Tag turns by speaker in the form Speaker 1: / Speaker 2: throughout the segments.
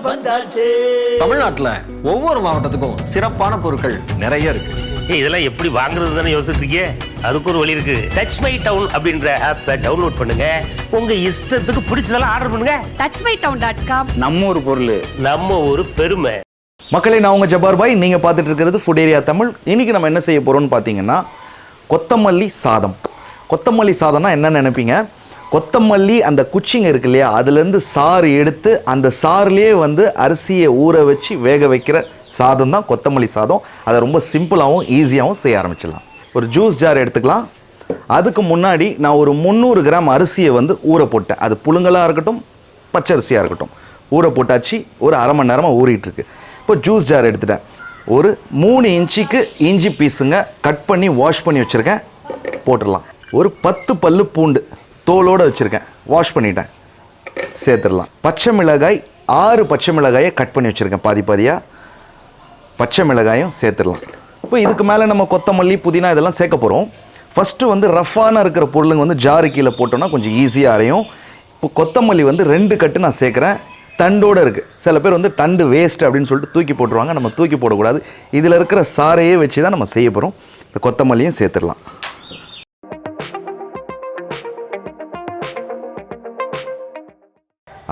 Speaker 1: வந்தாச்சு. தமிழ்நாட்டுல ஒவ்வொரு மாவட்டத்துக்கும் சிறப்பான பொருட்கள் நிறைய இருக்கு.
Speaker 2: இதெல்லாம் எப்படி வாங்குறது தானே யோசிச்சிருக்கீங்க. அதுக்கு ஒரு வழி இருக்கு. டச் மை டவுன் அப்படின்ற ஆப்பை டவுன்லோட் பண்ணுங்க. உங்க இஷ்டத்துக்கு பிடிச்சதெல்லாம் ஆர்டர் பண்ணுங்க.
Speaker 3: touchmytown.com.
Speaker 4: நம்ம ஒரு பொருள்,
Speaker 2: நம்ம ஒரு பெருமை.
Speaker 4: மக்களே, நான் உங்க ஜப்பார் பாய். நீங்க பார்த்துட்டு இருக்கிறது ஃபுட் ஏரியா தமிழ். இன்னைக்கு நம்ம என்ன செய்ய போறோம்னு பார்த்தீங்கன்னா கொத்தமல்லி சாதம். கொத்தமல்லி சாதம்னா என்ன நினைப்பீங்க? கொத்தமல்லி அந்த குச்சிங்க இருக்கு இல்லையா, அதுலேருந்து சாறு எடுத்து அந்த சாறுலேயே அரிசியை ஊற வச்சு வேக வைக்கிற சாதம் தான் கொத்தமல்லி சாதம். அதை ரொம்ப சிம்பிளாகவும் ஈஸியாகவும் செய்ய ஆரம்பிச்சிடலாம். ஒரு ஜூஸ் ஜார் எடுத்துக்கலாம். அதுக்கு முன்னாடி நான் ஒரு 300 கிராம் அரிசியை ஊற போட்டேன். அது புழுங்கலாக இருக்கட்டும், பச்சரிசியாக இருக்கட்டும், ஊற போட்டாச்சு. ஒரு அரை மணி நேரமாக ஊறிட்டு இருக்கு. இப்போ ஜூஸ் ஜார் எடுத்துட்டேன். ஒரு 3 இன்ச்சுக்கு இஞ்சி பீஸுங்க கட் பண்ணி வாஷ் பண்ணி வச்சுருக்கேன், போட்டுடலாம். ஒரு 10 பல்லு பூண்டு தோலோடு வச்சுருக்கேன், வாஷ் பண்ணிட்டேன், சேர்த்துடலாம். பச்சை மிளகாய் 6 பச்சை மிளகாயை கட் பண்ணி வச்சுருக்கேன், பாதி பாதியாக. பச்சை மிளகாயும் சேர்த்துடலாம். இப்போ இதுக்கு மேலே நம்ம கொத்தமல்லி புதினா இதெல்லாம் சேர்க்க போகிறோம். ஃபஸ்ட்டு ரஃப்பான இருக்கிற பொருளுங்க ஜாரு கீழே போட்டோன்னா கொஞ்சம் ஈஸியாக அரையும். இப்போ கொத்தமல்லி 2 கட்டு நான் சேர்க்குறேன். தண்டோடு இருக்குது. சில பேர் தண்டு வேஸ்ட் அப்படின்னு சொல்லிட்டு தூக்கி போட்டுருவாங்க. நம்ம தூக்கி போடக்கூடாது. இதில் இருக்கிற சாரையே வச்சு தான் நம்ம செய்ய போகிறோம். இந்த கொத்தமல்லியும் சேர்த்துடலாம்.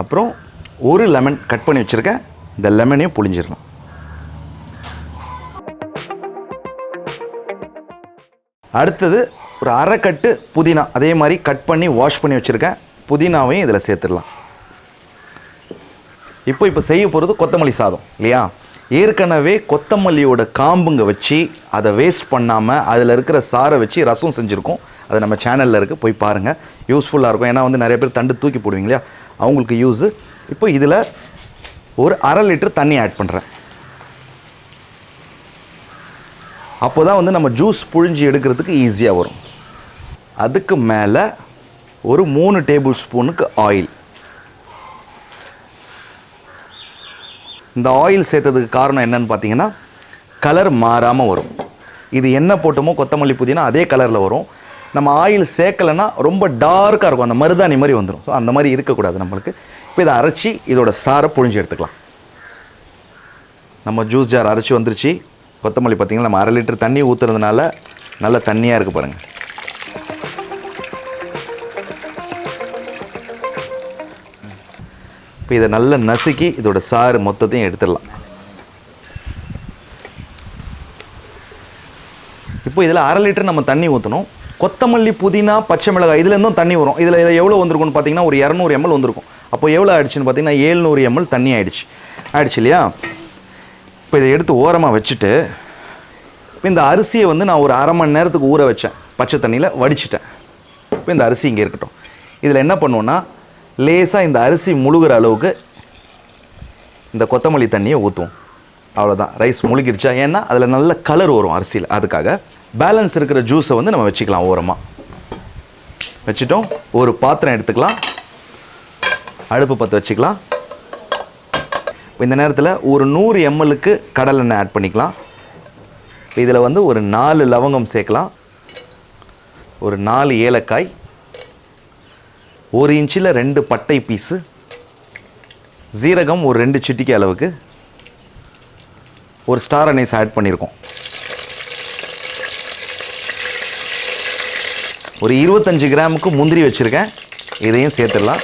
Speaker 4: அப்புறம் ஒரு லெமன் கட் பண்ணி வச்சுருக்கேன். இந்த லெமனையும் புழிஞ்சிடலாம். அடுத்தது ஒரு அரை கட்டு புதினா, அதே மாதிரி கட் பண்ணி வாஷ் பண்ணி வச்சுருக்கேன். புதினாவையும் இதில் சேர்த்துடலாம். இப்போ செய்ய போகிறது கொத்தமல்லி சாதம் இல்லையா. ஏற்கனவே கொத்தமல்லியோட காம்புங்க வச்சு அதை வேஸ்ட் பண்ணாமல் அதில் இருக்கிற சாரை வச்சு ரசம் செஞ்சுருக்கோம். அது நம்ம சேனலில் இருக்குது, போய் பாருங்கள். யூஸ்ஃபுல்லாக இருக்கும். ஏன்னா நிறைய பேர் தண்டு தூக்கி போடுவீங்க இல்லையா, அவங்களுக்கு யூஸு. இப்போ இதில் ஒரு அரை லிட்டர் தண்ணி ஆட் பண்ணுறேன். அப்போ தான் நம்ம ஜூஸ் புழிஞ்சி எடுக்கிறதுக்கு ஈஸியாக வரும். அதுக்கு மேலே ஒரு 3 டேபிள் ஸ்பூனுக்கு ஆயில். இந்த ஆயில் சேர்த்ததுக்கு காரணம் என்னன்னு பார்த்தீங்கன்னா, கலர் மாறாமல் வரும். இது என்ன போட்டோமோ கொத்தமல்லி புதினா அதே கலரில் வரும். நம்ம ஆயில் சேர்க்கலைன்னா ரொம்ப டார்க்காக இருக்கும், அந்த மருதாணி மாதிரி வந்துடும். ஸோ அந்த மாதிரி இருக்கக்கூடாது நம்மளுக்கு. இப்போ இதை அரைச்சி இதோட சாரை புழிஞ்சு எடுத்துக்கலாம். நம்ம ஜூஸ் ஜார் அரைச்சி வந்துருச்சு. கொத்தமல்லி பார்த்திங்கன்னா நம்ம அரை லிட்டர் தண்ணி ஊற்றுறதுனால நல்ல தண்ணியாக இருக்குது பாருங்கள். இப்போ இதை நல்லா நசுக்கி இதோட சாறு மொத்தத்தையும் எடுத்துடலாம். இப்போ இதில் அரை லிட்டர் நம்ம தண்ணி ஊற்றணும். கொத்தமல்லி புதினா பச்சை மிளகாய் இதுலேருந்தும் தண்ணி வரும். இதில் எவ்வளோ வந்திருக்குன்னு பார்த்தீங்கன்னா ஒரு 200 ml வந்திருக்கும். அப்போ எவ்வளோ ஆயிடுச்சுன்னு பார்த்தீங்கன்னா 700 ml தண்ணி ஆயிடுச்சு இல்லையா. இப்போ இதை எடுத்து ஓரமாக வச்சுட்டு, இப்போ இந்த அரிசியை நான் ஒரு அரை மணி நேரத்துக்கு ஊற வச்சேன், பச்சை தண்ணியில் வடிச்சிட்டேன். இப்போ இந்த அரிசி இங்கே இருக்கட்டும். இதில் என்ன பண்ணுவோன்னா, லேசாக இந்த அரிசி முழுகிற அளவுக்கு இந்த கொத்தமல்லி தண்ணியை ஊற்றுவோம். அவ்வளோதான், ரைஸ் முழுகிடுச்சா. ஏன்னா அதில் நல்ல கலர் வரும் அரிசியில். அதுக்காக பேலன்ஸ் இருக்கிற ஜூஸை நம்ம வச்சுக்கலாம். ஓரமாக வச்சுட்டோம். ஒரு பாத்திரம் எடுத்துக்கலாம், அடுப்பு பற்ற வச்சுக்கலாம். இந்த நேரத்தில் ஒரு 100 mlக்கு கடலெண்ணெய் ஆட் பண்ணிக்கலாம். இதில் ஒரு 4 லவங்கம் சேர்க்கலாம், ஒரு 4 ஏலக்காய், 1 இன்ச்சில் 2 பட்டை பீஸு, ஜீரகம் ஒரு 2 சிட்டிகை அளவுக்கு, ஒரு ஸ்டார் அனீஸ் ஆட் பண்ணியிருக்கோம். ஒரு 25 கிராமுக்கு முந்திரி வச்சுருக்கேன், இதையும் சேர்த்துடலாம்.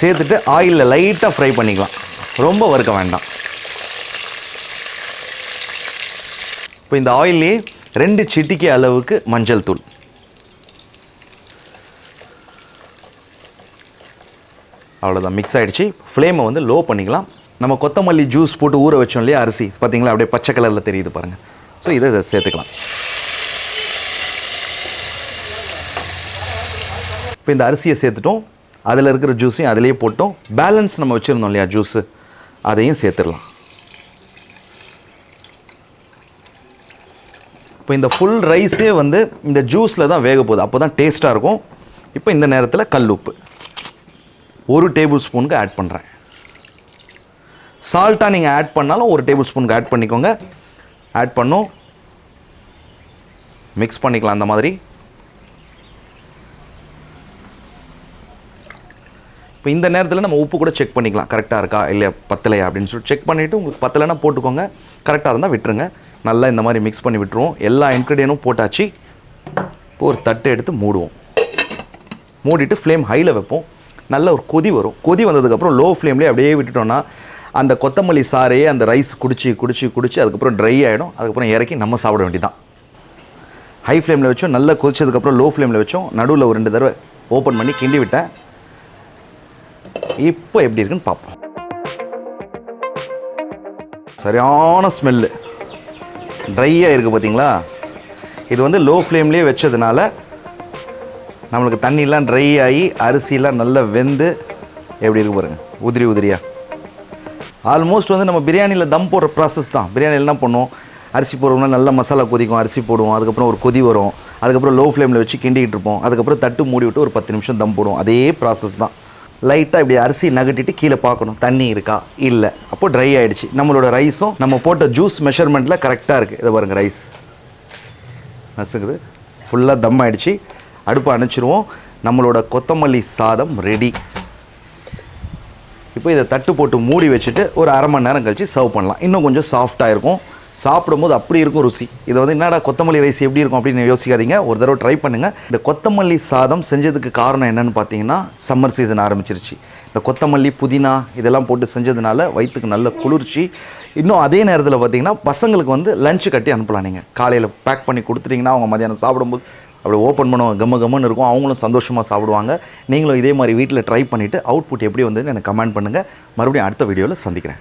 Speaker 4: சேர்த்துட்டு ஆயிலில் லைட்டாக ஃப்ரை பண்ணிக்கலாம், ரொம்ப வறுக்க வேண்டாம். இப்போ இந்த ஆயிலே 2 சிட்டிகை அளவுக்கு மஞ்சள் தூள், அவ்வளோதான், மிக்ஸ் ஆகிடுச்சு. ஃப்ளேமை லோ பண்ணிக்கலாம். நம்ம கொத்தமல்லி ஜூஸ் போட்டு ஊற வச்சோம் இல்லையா அரிசி, பார்த்தீங்களா அப்படியே பச்சை கலரில் தெரியுது பாருங்கள். ஸோ இதை சேர்த்துக்கலாம். இப்போ இந்த அரிசியை சேர்த்துட்டோம். அதில் இருக்கிற ஜூஸையும் அதிலேயே போட்டோம். பேலன்ஸ் நம்ம வச்சுருந்தோம் இல்லையா ஜூஸு, அதையும் சேர்த்துடலாம். இப்போ இந்த ஃபுல் ரைஸே இந்த ஜூஸில் தான் வேக போகுது, அப்போ தான் டேஸ்ட்டாக இருக்கும். இப்போ இந்த நேரத்தில் கல் உப்பு 1 டேபிள் ஸ்பூனுக்கு ஆட் பண்ணுறேன். சால்ட்டாக நீங்கள் ஆட் பண்ணாலும் 1 டேபிள் ஸ்பூனுக்கு ஆட் பண்ணிக்கோங்க. ஆட் பண்ணோம், மிக்ஸ் பண்ணிக்கலாம் அந்த மாதிரி. இப்போ இப்போ இந்த நேரத்தில் நம்ம உப்பு கூட செக் பண்ணிக்கலாம், கரெக்டாக இருக்கா இல்லையா பத்தலையா அப்படின்னு சொல்லிட்டு செக் பண்ணிவிட்டு உங்களுக்கு பத்தலைன்னா போட்டுக்கோங்க, கரெக்டாக இருந்தால் விட்டுருங்க. நல்லா இந்த மாதிரி மிக்ஸ் பண்ணி விட்டுருவோம். எல்லா இன்க்ரீடியனும் போட்டாச்சு. இப்போ ஒரு தட்டு எடுத்து மூடுவோம். மூடிட்டு ஃப்ளேம் ஹையில் வைப்போம். நல்ல ஒரு கொதி வரும். கொதி வந்ததுக்கப்புறம் லோ ஃப்ளேம்லேயே அப்படியே விட்டுட்டோன்னா அந்த கொத்தமல்லி சாறையே அந்த ரைஸ் குடிச்சு அதுக்கப்புறம் ட்ரை ஆகிடும். அதுக்கப்புறம் இறக்கி நம்ம சாப்பிட வேண்டியதான். ஹை ஃப்ளேமில் வச்சோம், நல்லா கொதிச்சதுக்கப்புறம் லோ ஃப்ளேமில் வச்சோம். நடுவில் ஒரு 2 தடவை ஓப்பன் பண்ணி கிண்டி விட்டேன். இப்போ எப்படி இருக்குன்னு பார்ப்போம். சரியான ஸ்மெல்லு, ட்ரையாக இருக்குது பார்த்தீங்களா? இது வந்து லோ ஃப்ளேம்லேயே வச்சதுனால நம்மளுக்கு தண்ணியெலாம் ட்ரை ஆகி அரிசிலாம் நல்லா வெந்து எப்படி இருக்கு பாருங்கள், உதிரியாக. ஆல்மோஸ்ட் வந்து நம்ம பிரியாணியில் தம் போடுற ப்ராசஸ் தான். பிரியாணியில் என்ன பண்ணுவோம், அரிசி போடுறோம்னா நல்லா மசாலா கொதிக்கும், அரிசி போடுவோம், அதுக்கப்புறம் ஒரு கொதி வரும், அதுக்கப்புறம் லோ ஃப்ளேமில் வச்சு கிண்டிகிட்டு இருப்போம், அதுக்கப்புறம் தட்டு மூடி விட்டு ஒரு 10 நிமிஷம் தம் போடுவோம். அதே ப்ராசஸ் தான். லைட்டாக இப்படி அரிசி நகட்டிட்டு கீழே பார்க்கணும் தண்ணி இருக்கா இல்லை. அப்போது ட்ரை ஆகிடுச்சு. நம்மளோட ரைஸும் நம்ம போட்ட ஜூஸ் மெஷர்மெண்ட்டில் கரெக்டாக இருக்குது. இதை பாருங்கள், ரைஸ் நசுக்குது, ஃபுல்லாக தம் ஆகிடுச்சு. அடுப்பை அணைச்சிருவோம். நம்மளோட கொத்தமல்லி சாதம் ரெடி. இப்போ இதை தட்டு போட்டு மூடி வச்சுட்டு ஒரு அரை மணி நேரம் கழித்து சர்வ் பண்ணலாம். இன்னும் கொஞ்சம் சாஃப்டாக இருக்கும், சாப்பிடும்போது அப்படி இருக்கும் ருசி. இதை வந்து என்னடா கொத்தமல்லி ரைஸ் எப்படி இருக்கும் அப்படின்னு யோசிக்காதீங்க, ஒரு தடவை ட்ரை பண்ணுங்கள். இந்த கொத்தமல்லி சாதம் செஞ்சதுக்கு காரணம் என்னென்னு பார்த்தீங்கன்னா, சம்மர் சீசன் ஆரம்பிச்சிருச்சு. இந்த கொத்தமல்லி புதினா இதெல்லாம் போட்டு செஞ்சதுனால வயிற்றுக்கு நல்ல குளிர்ச்சி. இன்னும் அதே நேரத்தில் பார்த்தீங்கன்னா பசங்களுக்கு வந்து லஞ்சு கட்டி அனுப்பலாம். நீங்கள் காலையில் பேக் பண்ணி கொடுத்துட்டிங்கன்னா அவங்க மதியானம் சாப்பிடும்போது அப்படி ஓப்பன் பண்ணுவாங்க, கம்மன்னு இருக்கும், அவங்களும் சந்தோஷமாக சாப்பிடுவாங்க. நீங்களும் இதே மாதிரி வீட்டில் ட்ரை பண்ணிவிட்டு அவுட்புட் எப்படி வந்ததுன்னு எனக்கு கமெண்ட் பண்ணுங்கள். மறுபடியும் அடுத்த வீடியோவில் சந்திக்கிறேன்.